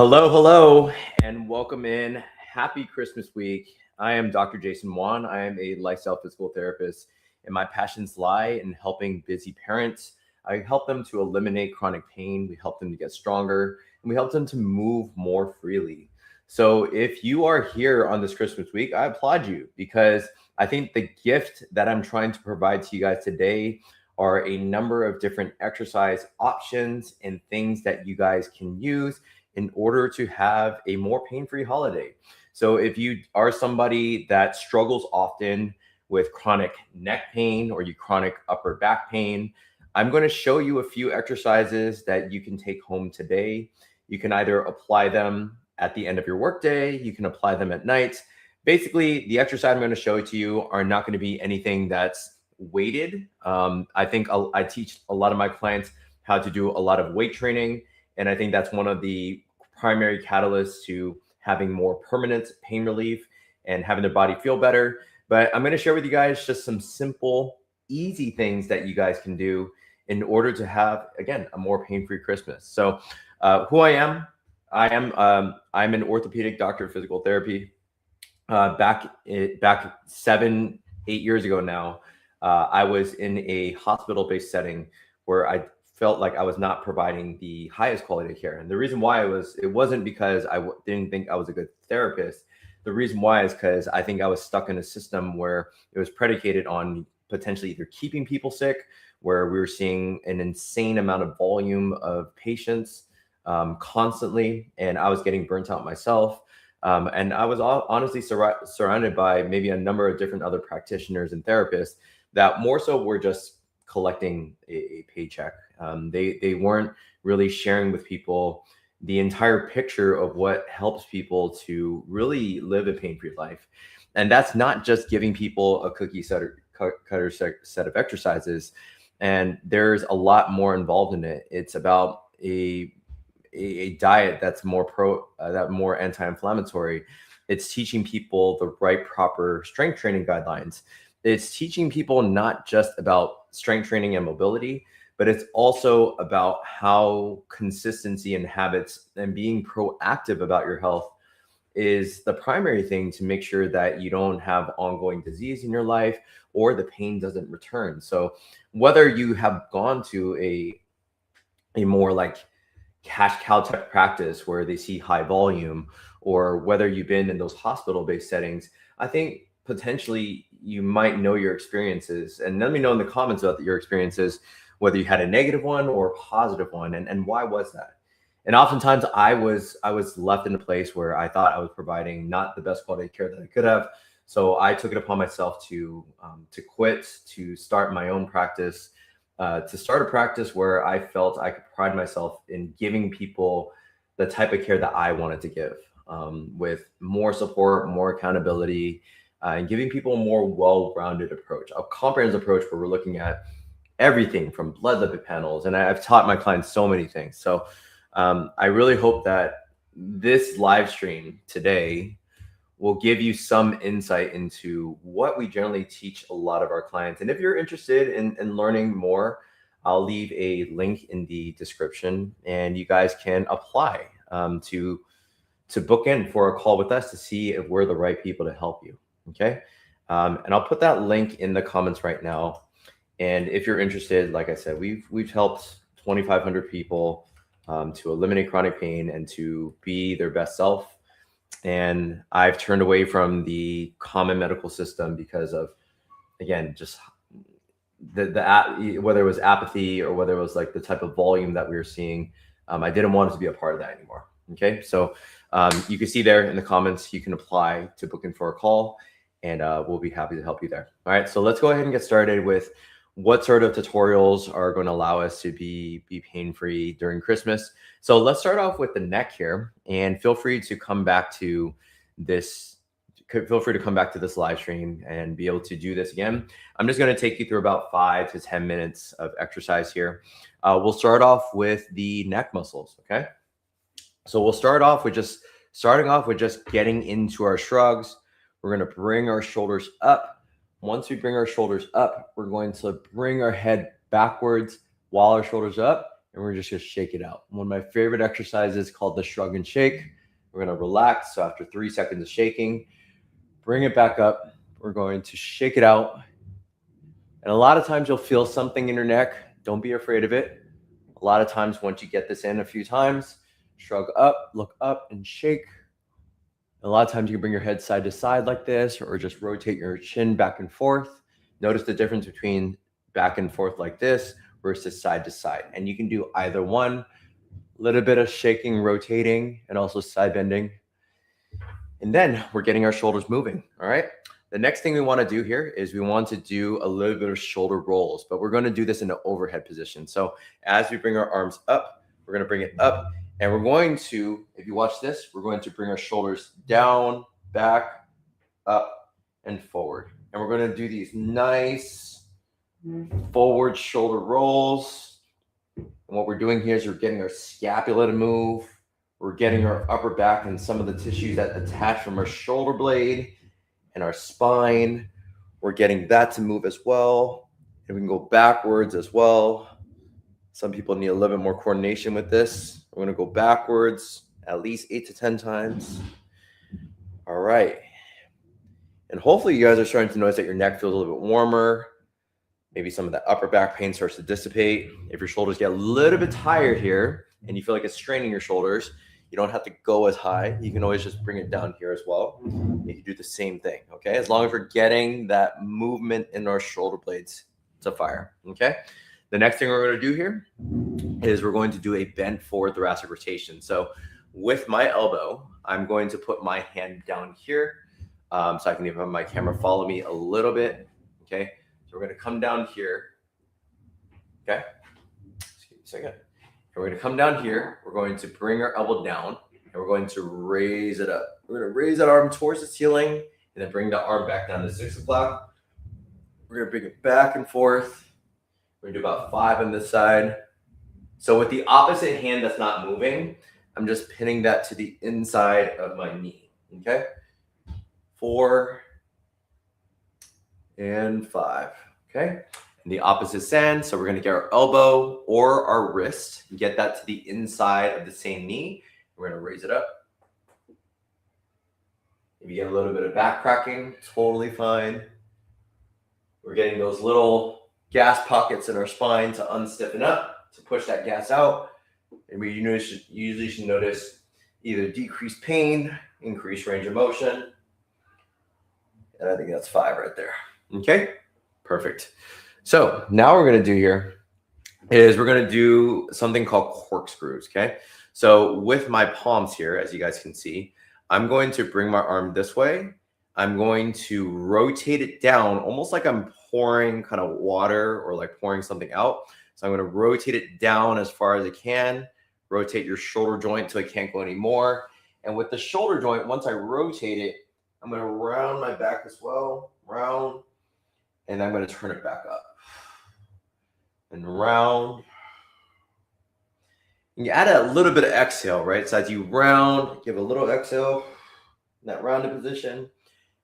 Hello, and welcome in. Happy Christmas week. I am Dr. Jason Wan. I am a lifestyle physical therapist, and my passions lie in helping busy parents. I help them to eliminate chronic pain, we help them to get stronger, and we help them to move more freely. So, if you are here on this Christmas week, I applaud you because I think the gift that I'm trying to provide to you guys today are a number of different exercise options and things that you guys can use in order to have a more pain-free holiday. So if you are somebody that struggles often with chronic neck pain or you chronic upper back pain, I'm going to show you a few exercises that you can take home today. You can either apply them at the end of your workday, you can apply them at night. Basically, the exercise I'm going to show to you are not going to be anything that's weighted. I think I teach a lot of my clients how to do a lot of weight training. And I think that's one of the primary catalysts to having more permanent pain relief and having their body feel better. But I'm going to share with you guys just some simple, easy things that you guys can do in order to have, again, a more pain-free Christmas. So who I am, I'm an orthopedic doctor of physical therapy. Back 7-8 years ago now, I was in a hospital-based setting where I felt like I was not providing the highest quality of care. And the reason why it wasn't because I didn't think I was a good therapist. The reason why is because I think I was stuck in a system where it was predicated on potentially either keeping people sick, where we were seeing an insane amount of volume of patients constantly, and I was getting burnt out myself. And I was honestly surrounded by maybe a number of different other practitioners and therapists that more so were just collecting a paycheck. They weren't really sharing with people the entire picture of what helps people to really live a pain-free life. And that's not just giving people a cookie cutter set of exercises. And there's a lot more involved in it. It's about a diet that's more anti-inflammatory. It's teaching people the right proper strength training guidelines. It's teaching people not just about strength training and mobility, but it's also about how consistency and habits and being proactive about your health is the primary thing to make sure that you don't have ongoing disease in your life or the pain doesn't return. So whether you have gone to a more like cash cow type practice where they see high volume, or whether you've been in those hospital-based settings, I think potentially you might know your experiences. And let me know in the comments about your experiences, whether you had a negative one or a positive one, and why was that? And oftentimes I was left in a place where I thought I was providing not the best quality of care that I could have. So I took it upon myself to quit, to start my own practice, to start a practice where I felt I could pride myself in giving people the type of care that I wanted to give, with more support, more accountability, and giving people a more well-rounded approach, a comprehensive approach where we're looking at everything from blood lipid panels. And I've taught my clients so many things. So I really hope that this live stream today will give you some insight into what we generally teach a lot of our clients. And if you're interested in learning more, I'll leave a link in the description and you guys can apply to book in for a call with us to see if we're the right people to help you. Okay. And I'll put that link in the comments right now. And if you're interested, like I said, we've helped 2,500 people to eliminate chronic pain and to be their best self. And I've turned away from the common medical system because of, again, just whether it was apathy or whether it was like the type of volume that we were seeing. I didn't want to be a part of that anymore. Okay. So you can see there in the comments, you can apply to book in for a call and we'll be happy to help you there. All right. So let's go ahead and get started with what sort of tutorials are going to allow us to be pain-free during Christmas. So let's start off with the neck here, and feel free to come back to this. Feel free to come back to this live stream and be able to do this again. I'm just going to take you through about 5 to 10 minutes of exercise here. We'll start off with the neck muscles. Okay. So we'll start off with just getting into our shrugs. We're going to bring our shoulders up. Once we bring our shoulders up, we're going to bring our head backwards while our shoulders are up, and we're just gonna shake it out. One of my favorite exercises called the shrug and shake. We're gonna relax. So after 3 seconds of shaking, bring it back up. We're going to shake it out. And a lot of times you'll feel something in your neck. Don't be afraid of it. A lot of times once you get this in a few times, shrug up, look up, and shake. A lot of times you can bring your head side to side like this, or just rotate your chin back and forth. Notice the difference between back and forth like this versus side to side. And you can do either one. A little bit of shaking, rotating, and also side bending. And then we're getting our shoulders moving, all right? The next thing we want to do here is we want to do a little bit of shoulder rolls, but we're going to do this in an overhead position. So as we bring our arms up, we're going to bring it up, and we're going to, if you watch this, we're going to bring our shoulders down, back, up, and forward. And we're going to do these nice forward shoulder rolls. And what we're doing here is we're getting our scapula to move. We're getting our upper back and some of the tissues that attach from our shoulder blade and our spine. We're getting that to move as well. And we can go backwards as well. Some people need a little bit more coordination with this. We're going to go backwards at least 8 to 10 times. All right. And hopefully you guys are starting to notice that your neck feels a little bit warmer. Maybe some of that upper back pain starts to dissipate. If your shoulders get a little bit tired here and you feel like it's straining your shoulders, you don't have to go as high. You can always just bring it down here as well. You can do the same thing, okay? As long as we're getting that movement in our shoulder blades to fire, okay? The next thing we're going to do here is we're going to do a bent forward thoracic rotation. So with my elbow, I'm going to put my hand down here so I can even have my camera follow me a little bit, okay? So we're going to come down here, okay? Excuse me a second. And we're going to come down here. We're going to bring our elbow down, and we're going to raise it up. We're going to raise that arm towards the ceiling, and then bring the arm back down to 6 o'clock. We're going to bring it back and forth. We're going to do about 5 on this side. So with the opposite hand that's not moving, I'm just pinning that to the inside of my knee, okay? 4 and 5, okay? And the opposite end, so we're going to get our elbow or our wrist, get that to the inside of the same knee. We're going to raise it up. If you get a little bit of back cracking, totally fine. We're getting those little gas pockets in our spine to unstiffen up, to push that gas out. And we usually should notice either decreased pain, increased range of motion. And I think that's 5 right there. Okay, perfect. So now what we're going to do here is we're going to do something called corkscrews, okay? So with my palms here, as you guys can see, I'm going to bring my arm this way. I'm going to rotate it down almost like I'm pouring kind of water or like pouring something out. So I'm going to rotate it down as far as I can, rotate your shoulder joint until it can't go anymore. And with the shoulder joint, once I rotate it, I'm going to round my back as well, round, and I'm going to turn it back up. And round. And you add a little bit of exhale, right? So as you round, give a little exhale in that rounded position,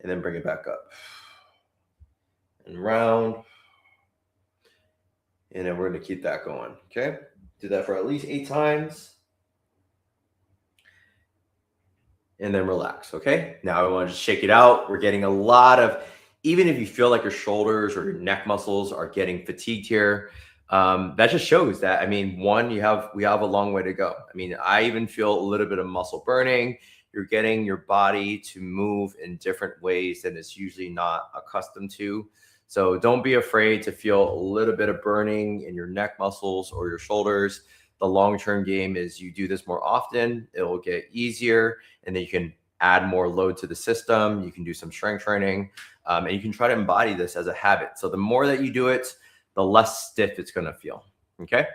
and then bring it back up. And round. And then we're going to keep that going, okay? Do that for at least 8 times. And then relax, okay? Now I want to just shake it out. We're getting a lot of, even if you feel like your shoulders or your neck muscles are getting fatigued here, that just shows that, I mean, one, we have a long way to go. I mean, I even feel a little bit of muscle burning. You're getting your body to move in different ways than it's usually not accustomed to. So don't be afraid to feel a little bit of burning in your neck muscles or your shoulders. The long-term game is you do this more often, it will get easier, and then you can add more load to the system. You can do some strength training, and you can try to embody this as a habit. So the more that you do it, the less stiff it's going to feel. Okay.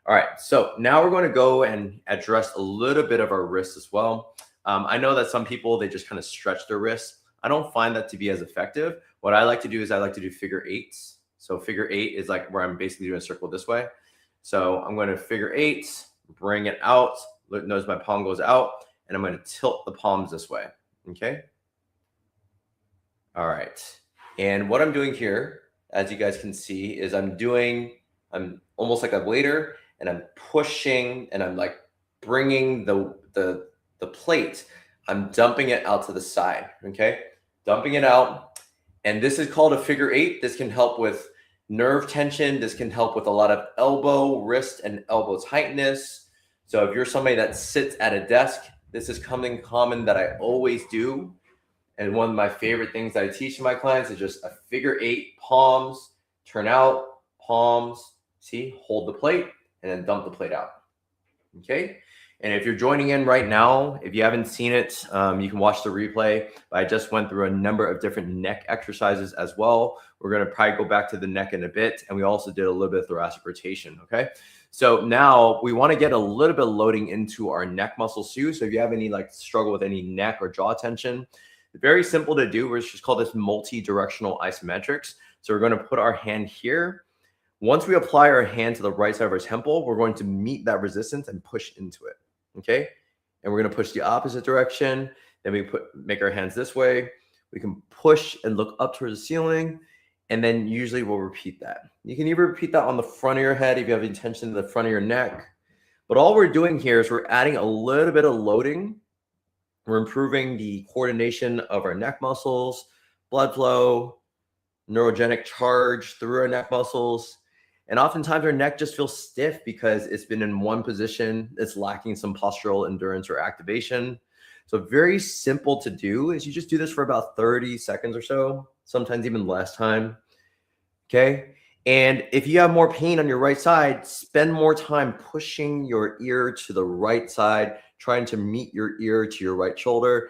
All right. So now we're going to go and address a little bit of our wrists as well. I know that some people, they just kind of stretch their wrists. I don't find that to be as effective. What I like to do is I like to do figure 8s. So figure 8 is like where I'm basically doing a circle this way. So I'm going to figure 8, bring it out. Notice my palm goes out, and I'm going to tilt the palms this way. Okay. All right. And what I'm doing here, as you guys can see, is I'm almost like a waiter, and I'm pushing, and I'm like bringing the plate, I'm dumping it out to the side, okay? Dumping it out. And this is called a figure 8. This can help with nerve tension. This can help with a lot of elbow, wrist, and elbow tightness. So if you're somebody that sits at a desk, this is something common that I always do. And one of my favorite things that I teach to my clients is just a figure 8, palms, turn out, palms, see, hold the plate, and then dump the plate out, okay? And if you're joining in right now, if you haven't seen it, you can watch the replay. But I just went through a number of different neck exercises as well. We're going to probably go back to the neck in a bit. And we also did a little bit of thoracic rotation, okay? So now we want to get a little bit of loading into our neck muscles too. So if you have any like struggle with any neck or jaw tension, very simple to do. We're just call this multi-directional isometrics. So we're going to put our hand here. Once we apply our hand to the right side of our temple, we're going to meet that resistance and push into it. Okay, and we're going to push the opposite direction. Then we make our hands this way. We can push and look up towards the ceiling, and then usually we'll repeat that. You can either repeat that on the front of your head if you have intention in the front of your neck. But all we're doing here is we're adding a little bit of loading. We're improving the coordination of our neck muscles, blood flow, neurogenic charge through our neck muscles. And oftentimes our neck just feels stiff because it's been in one position. It's lacking some postural endurance or activation. So very simple to do is you just do this for about 30 seconds or so, sometimes even less time, okay? And if you have more pain on your right side, spend more time pushing your ear to the right side, trying to meet your ear to your right shoulder,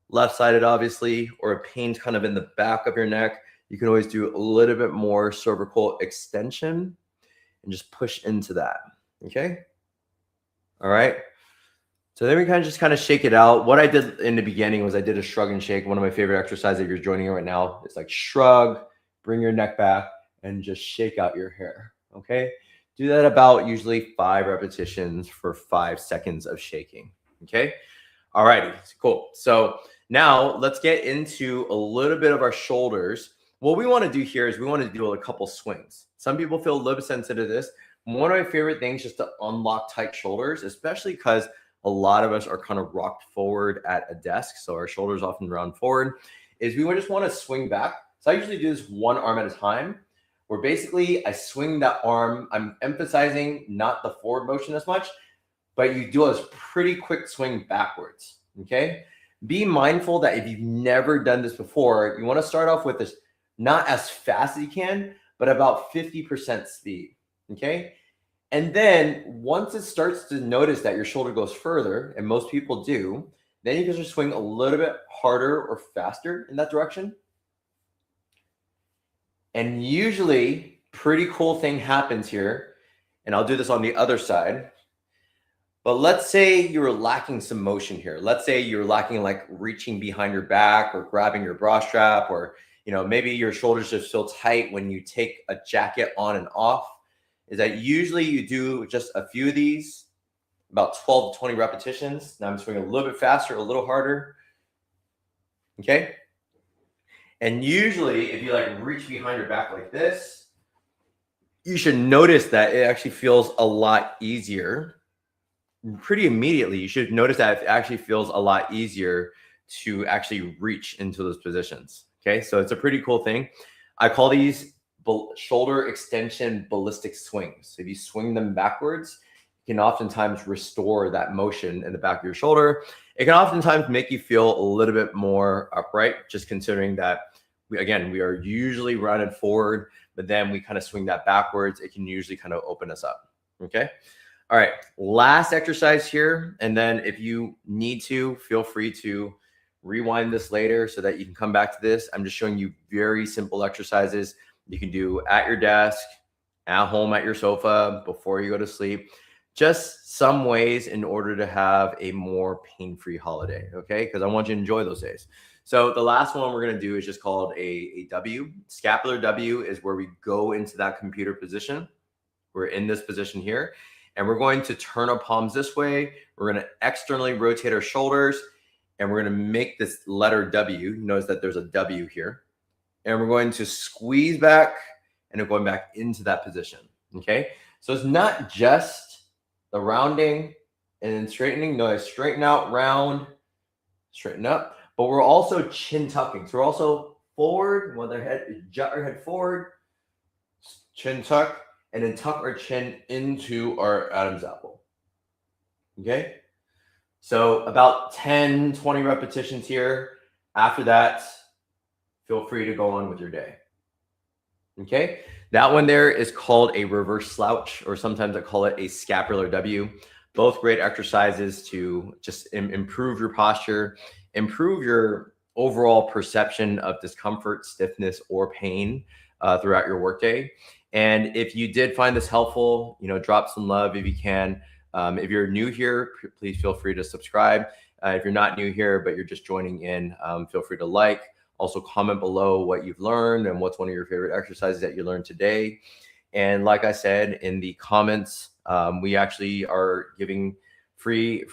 left-sided obviously, or a pain's kind of in the back of your neck. You can always do a little bit more cervical extension and just push into that, okay? All right. So then we kind of shake it out. What I did in the beginning was I did a shrug and shake. One of my favorite exercises if you're joining in right now, it's like shrug, bring your neck back, and just shake out your hair, okay? Do that about usually 5 repetitions for 5 seconds of shaking, okay? All righty, cool. So now let's get into a little bit of our shoulders. What we want to do here is we want to do a couple swings. Some people feel a little bit sensitive to this. One of my favorite things just to unlock tight shoulders, especially because a lot of us are kind of rocked forward at a desk, so our shoulders often round forward, is we just want to swing back. So I usually do this one arm at a time, where basically I swing that arm. I'm emphasizing not the forward motion as much, but you do a pretty quick swing backwards, okay? Be mindful that if you've never done this before, you want to start off with this not as fast as you can, but about 50% speed, okay? And then once it starts to notice that your shoulder goes further, and most people do, then you can just swing a little bit harder or faster in that direction. And usually, pretty cool thing happens here, and I'll do this on the other side. But let's say you're lacking some motion here. Let's say you're lacking like reaching behind your back or grabbing your bra strap, or maybe your shoulders just feel tight when you take a jacket on and off. Is that usually you do just a few of these, about 12 to 20 repetitions. Now I'm swinging a little bit faster, a little harder. Okay. And usually if you like reach behind your back like this, you should notice that it actually feels a lot easier. Pretty immediately, you should notice that it actually feels a lot easier to actually reach into those positions. Okay, so it's a pretty cool thing. I call these shoulder extension ballistic swings. So if you swing them backwards, you can oftentimes restore that motion in the back of your shoulder. It can oftentimes make you feel a little bit more upright, just considering that, we are usually rounded forward, but then we kind of swing that backwards. It can usually kind of open us up, okay? All right, last exercise here. And then if you need to, feel free to rewind this later so that you can come back to this. I'm just showing you very simple exercises you can do at your desk, at home, at your sofa, before you go to sleep. Just some ways in order to have a more pain-free holiday, okay? Because I want you to enjoy those days. So the last one we're going to do is just called a W. Scapular W is where we go into that computer position. We're in this position here. And we're going to turn our palms this way. We're going to externally rotate our shoulders. And we're going to make this letter W. Notice that there's a W here. And we're going to squeeze back and we're going back into that position. Okay. So it's not just the rounding and then straightening. No, I straighten out, round, straighten up. But we're also chin tucking. So we're also forward, with our head, jut our head forward, chin tuck, and then tuck our chin into our Adam's apple. Okay? So about 10, 20 repetitions here. After that, feel free to go on with your day. Okay? That one there is called a reverse slouch, or sometimes I call it a scapular W. Both great exercises to just improve your posture, improve your overall perception of discomfort, stiffness, or pain throughout your workday. And if you did find this helpful, drop some love if you can. If you're new here, please feel free to subscribe. If you're not new here, but you're just joining in, feel free to like. Also comment below what you've learned and what's one of your favorite exercises that you learned today. And like I said in the comments, we actually are giving free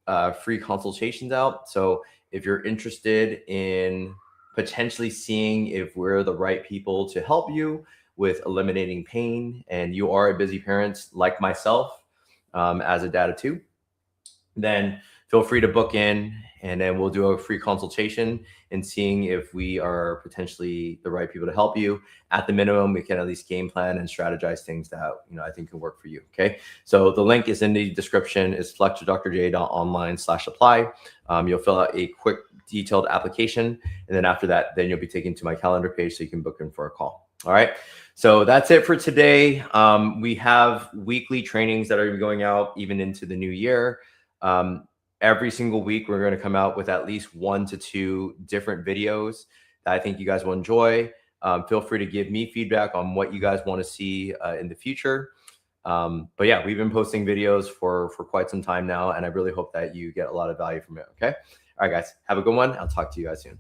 consultations out. So if you're interested in potentially seeing if we're the right people to help you with eliminating pain, and you are a busy parent like myself, as a dad of two, then feel free to book in, and then we'll do a free consultation and seeing if we are potentially the right people to help you. At the minimum, we can at least game plan and strategize things that I think can work for you. Okay, so the link is in the description. It's flexwithdoctorjay.online/apply. You'll fill out a quick detailed application, and then after that, then you'll be taken to my calendar page so you can book in for a call. All right, so that's it for today. We have weekly trainings that are going out even into the new year. Every single week, we're going to come out with at least 1 to 2 different videos that I think you guys will enjoy. Feel free to give me feedback on what you guys want to see in the future. But yeah, we've been posting videos for quite some time now, and I really hope that you get a lot of value from it. Okay. All right, guys, have a good one. I'll talk to you guys soon.